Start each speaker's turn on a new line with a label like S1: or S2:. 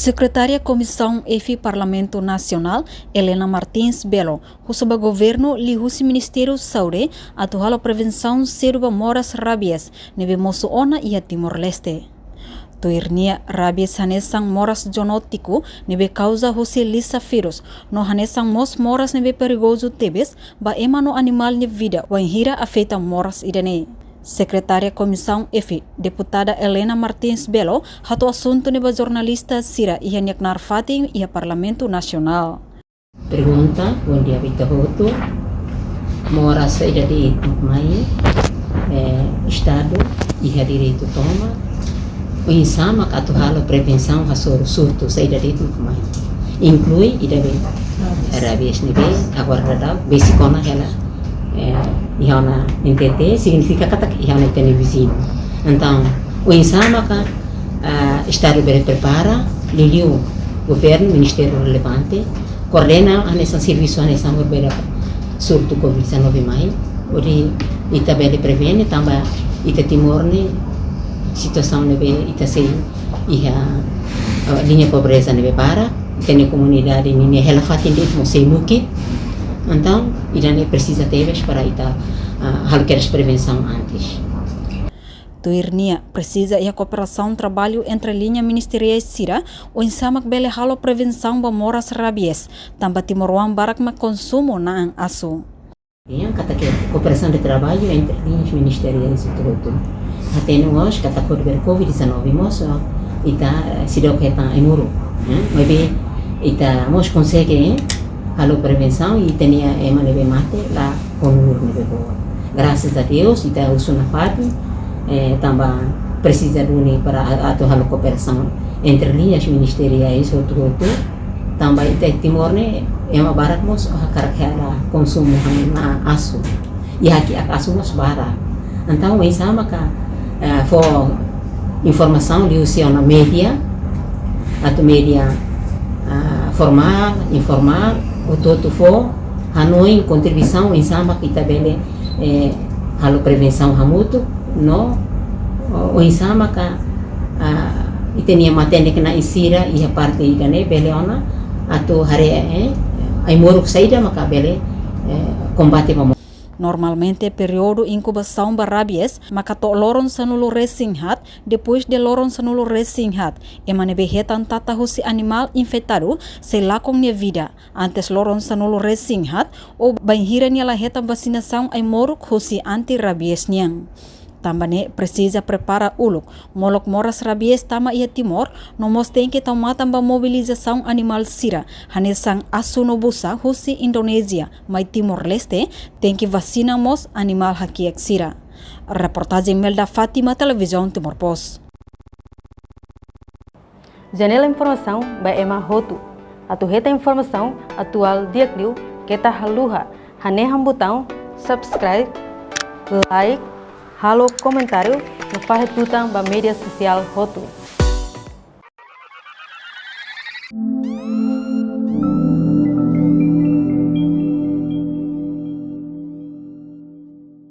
S1: Secretária Comissão EFI Parlamento Nacional, Helena Martins Belo, o governo li husi Ministério Saúde atual a prevenção seruba moras rabies, nebe moço ona e a Timor-Leste. Toirnia rabies hanesang moras jonótico nebe causa husi lisa vírus, no hanesang mos moras nebe perigoso tebes, ba emano animal ne vida, wa hira afeta moras idane. Secretária Comissão EFI, deputada Helena Martins Belo, hato assunto neba jornalista Sira e Hanyaknar Fatim e a Parlamento Nacional.
S2: Pergunta, bom dia, Vita Roto. Mora saída de Mai, Estado e a direito toma. O insama que atual a prevenção a surto saída de Mai. Inclui e deve rabies nível agora dá basicona ela ihana NTT significa que ihana tem vizinho. Então o insama que Estado bere prepara, liliu governo, ministério relevante coordena nesse serviço nesse berbeda surto Covid-19 mai, ori ita bele prevene também ita timorne situação nebe ita sei iha linha pobreza nebe para tem comunidade ini ela fatin de mo sei muki então idane precisa teves para ita hal queres prevenção antes.
S1: Toirnia precisa e a cooperação trabalho entre a linha ministeriais Sira, o insamak bele halo prevenção ba moras rabies, também timoroan barak ma consumo na ang aso.
S2: Yang kata que cooperação de trabalho entre linhas ministeriais e tudo. Até nós kata ko ber Covid-19 moço ita sidok hetan emuro, mas bem ita mos consegue halo prevenção e tenia emanebe mate lá onur nebe boa. Graças a Deus ita usuna fatu também precisa de unir para atuar a cooperação entre linhas ministeriais outro também tem Timor-Leste é uma barak mos característica consumo na aso e aqui a aso mos barak então isso sama ka for informação de usia na mídia atau mídia formal informal o todo for hanoi contribuição em sama kita bele halo prevenção hamutu no o insama ka itenia matende na isira e a parte idane beleona ato hare ai moruk saída maka bele combate vamos.
S1: Normalmente período incubação ba rabies maka to loron sanulo resinghat depois de loron sanulo resinghat emane behetan tata husi animal infectado se lakong nia vida antes loron sanulo resinghat o banhira nia lahetan vacinação ai moruk husi anti rabies niang. Também precisa preparar uluk, molok moras rabies tama ia Timor, nomos tem que tomar também mobilização animal Sira, hanesang asu no busa husi Indonésia, mas Timor-Leste tem que vacina mos animal hakiek Sira. Reportagem Melda Fátima, Televisão Timor Post.
S3: Janela informação by Emma Roto. Atuheta informação atual diakliu kita haluha, haneham botão subscribe, like, halo comentário no Farretutang ba mídia social Roto.